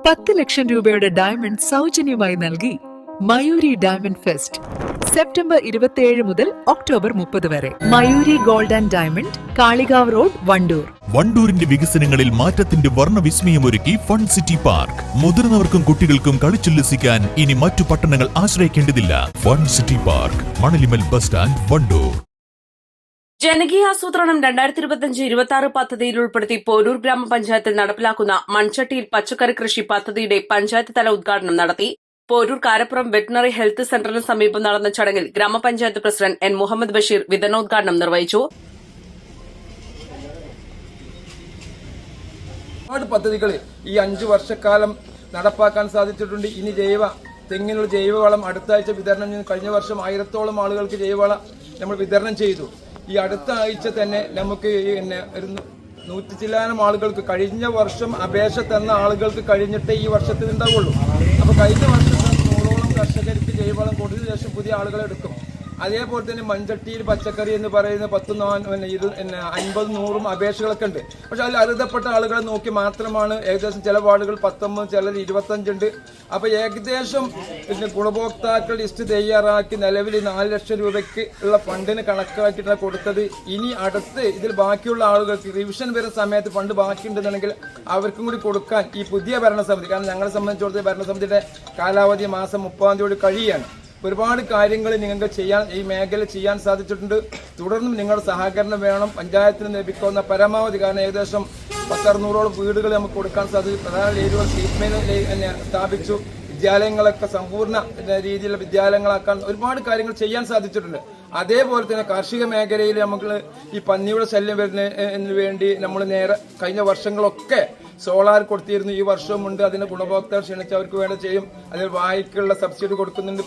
10 ലക്ഷം രൂപയുടെ ഡയമണ്ട് സൗജന്യമായി നൽകി മയൂരി ഡയമണ്ട് ഫെസ്റ്റ് സെപ്റ്റംബർ 27 മുതൽ ഒക്ടോബർ 30 വരെ. Mayuri gold and diamond, Kalikavu road, Wandoor. വണ്ടൂരിന്റെ വികസനങ്ങളിൽ മാറ്റത്തിന്റെ വർണ്ണവിസ്മയമൊരുക്കി ഫൺ സിറ്റി പാർക്ക്. മുതിർന്നവർക്കും കുട്ടികൾക്കും കളിച്ചുല്ലസിക്കാൻ ഇനി മറ്റു പട്ടണങ്ങൾ ആശ്രയിക്കേണ്ടതില്ല. Fun city park, Manalimal bus stand, Wandoor. ജനകീയാസൂത്രണം 2025-26 പദ്ധതിയിൽ ഉൾപ്പെടുത്തി പോരൂർ ഗ്രാമപഞ്ചായത്തിൽ നടപ്പിലാക്കുന്ന മൺചട്ടിയിൽ പച്ചക്കറി കൃഷി പദ്ധതിയുടെ പഞ്ചായത്ത് തല ഉദ്ഘാടനം നടത്തി. പോരൂർ കാരപ്പുറം വെറ്റിനറി ഹെൽത്ത് സെന്ററിന് സമീപം നടന്ന ചടങ്ങിൽ ഗ്രാമപഞ്ചായത്ത് പ്രസിഡന്റ് എൻ മുഹമ്മദ് ബഷീർ വിതരണോദ്ഘാടനം നിർവഹിച്ചു. ഒരുപാട് പദ്ധതികൾ ഈ 5 വർഷക്കാലം നടപ്പാക്കാൻ സാധിച്ചിട്ടുണ്ട്. ഇനി തെങ്ങിനുള്ള ജൈവവളം അടുത്ത ആഴ്ച വിതരണം ചെയ്തു. കഴിഞ്ഞ വർഷം 1000-ഓളം ആളുകൾക്ക് ജൈവവളം നമ്മൾ വിതരണം ചെയ്തു. ഈ അടുത്ത ആഴ്ച തന്നെ നമുക്ക് ഒരു 100 ചില്ലാനം ആളുകൾക്ക്, കഴിഞ്ഞ വർഷം അപേക്ഷ തന്ന ആളുകൾക്ക് കഴിഞ്ഞിട്ടേ ഈ വർഷത്തിൽ ഉണ്ടാവുള്ളൂ. അപ്പോൾ കഴിഞ്ഞ വർഷം 100ഓളം കർഷകർക്ക് ജൈവവളം കൊടുത്തതിനു ശേഷം പുതിയ ആളുകളെ എടുക്കും. അതേപോലെ തന്നെ മൺചട്ടിയിൽ പച്ചക്കറി എന്ന് പറയുന്ന 50-100 അപേക്ഷകളൊക്കെ ഉണ്ട്. പക്ഷെ അതിൽ അർഹതപ്പെട്ട ആളുകളെ നോക്കി മാത്രമാണ് ഏകദേശം ചില വാർഡുകൾ 19, ചിലർ 25 ഉണ്ട്. അപ്പോൾ ഏകദേശം ഗുണഭോക്താക്കൾ ലിസ്റ്റ് തയ്യാറാക്കി നിലവിൽ 4 ലക്ഷം രൂപയ്ക്ക് ഉള്ള ഫണ്ടിന് കണക്കാക്കിയിട്ടാണ് കൊടുത്തത്. ഇനി അടുത്ത് ഇതിൽ ബാക്കിയുള്ള ആളുകൾക്ക് റിവിഷൻ വരുന്ന സമയത്ത് ഫണ്ട് ബാക്കിയുണ്ടെന്നുണ്ടെങ്കിൽ അവർക്കും കൂടി കൊടുക്കാൻ ഈ പുതിയ ഭരണസമിതി, കാരണം ഞങ്ങളെ സംബന്ധിച്ചിടത്തോളം ഭരണസമിതിയുടെ കാലാവധി മാസം 30-ാം തീയതി കഴിയാണ്. ഒരുപാട് കാര്യങ്ങൾ നിങ്ങൾക്ക് ഈ മേഖല ചെയ്യാൻ സാധിച്ചിട്ടുണ്ട്. തുടർന്നും നിങ്ങളുടെ സഹകരണം വേണം. പഞ്ചായത്തിന് ലഭിക്കുന്ന പരമാവധി, കാരണം ഏകദേശം 10-600ഓളം വീടുകൾ നമുക്ക് കൊടുക്കാൻ സാധിച്ചു. പ്രധാന ഏരിയകൾ ട്രീറ്റ്മെന്റ് സ്ഥാപിച്ചു. വിദ്യാലയങ്ങളൊക്കെ സമ്പൂർണ്ണ രീതിയിലുള്ള വിദ്യാലയങ്ങളാക്കാൻ ഒരുപാട് കാര്യങ്ങൾ ചെയ്യാൻ സാധിച്ചിട്ടുണ്ട്. അതേപോലെ തന്നെ കാർഷിക മേഖലയിൽ നമുക്ക് ഈ പന്നിയുടെ ശല്യം വരുന്നതിന് വേണ്ടി നമ്മൾ കഴിഞ്ഞ വർഷങ്ങളൊക്കെ സോളാർ കൊടുത്തിരുന്നു. ഈ വർഷവും ഉണ്ട്. അതിന് ഗുണഭോക്താക്കൾ ക്ഷണിച്ചവർക്ക് വേണ്ട ചെയ്യും. അതിൽ വായ്ക്കുള്ള സബ്സിഡി കൊടുക്കുന്നുണ്ട്,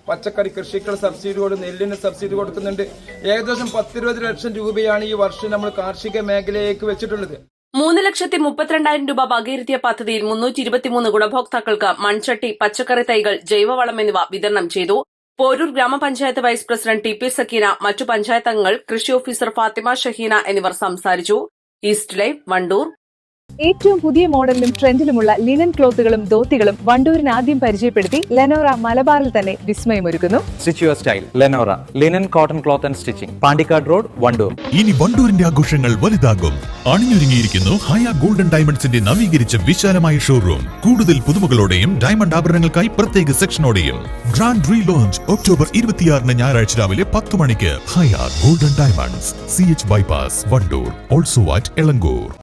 പച്ചക്കറി കൃഷിക്കുള്ള സബ്സിഡി നെല്ലിന് സബ്സിഡി കൊടുക്കുന്നുണ്ട്. ഏകദേശം 10-20 ലക്ഷം രൂപയാണ് ഈ വർഷം നമ്മൾ കാർഷിക മേഖലയിലേക്ക് വെച്ചിട്ടുള്ളത്. 3,32,000 രൂപ വകയിരുത്തിയ പദ്ധതിയിൽ 323 ഗുണഭോക്താക്കൾക്ക് മൺചട്ടി, പച്ചക്കറി തൈകൾ, ജൈവവളം എന്നിവ വിതരണം ചെയ്തു. Poroor grama panchayat vice president T P Sakeena, മറ്റു പഞ്ചായത്ത് അംഗങ്ങൾ, കൃഷി ഓഫീസർ ഫാത്തിമ ഷഹീന എന്നിവർ സംസാരിച്ചു. East Live, Wandoor. ഏറ്റവും പുതിയ മോഡലിലും ട്രെൻഡിലുമുള്ള ലിനൻ ക്ലോത്തുകളും ധോത്തികളും വണ്ടൂരിന് ആദ്യം പരിചയപ്പെടുത്തി ലെനോറ മലബാറിൽ തന്നെ വിസ്മയമൊരുക്കുന്നു. Stitch your style Lenora linen cotton cloth and stitching, Pandikkad road, Wandoor. ഇനി വണ്ടൂരിന്റെ ആഘോഷങ്ങൾ വലുതാകും. അണിഞ്ഞൊരുങ്ങിയിരിക്കുന്നു ഹയ ഗോൾഡൻ ഡയമണ്ട്സിന്റെ നവീകരിച്ച വിശാലമായ ഷോറൂം. കൂടുതൽ പുതുമകളോടെയും ഡയമണ്ട് ആഭരണങ്ങൾക്കായി പ്രത്യേക സെക്ഷനോടെയും. ഗ്രാൻഡ് റീ ലോഞ്ച് ഒക്ടോബർ 26 ഞായറാഴ്ച രാവിലെ 10 മണിക്ക്. Haya golden diamonds, CH bypass, Wandoor. Also at Elankur.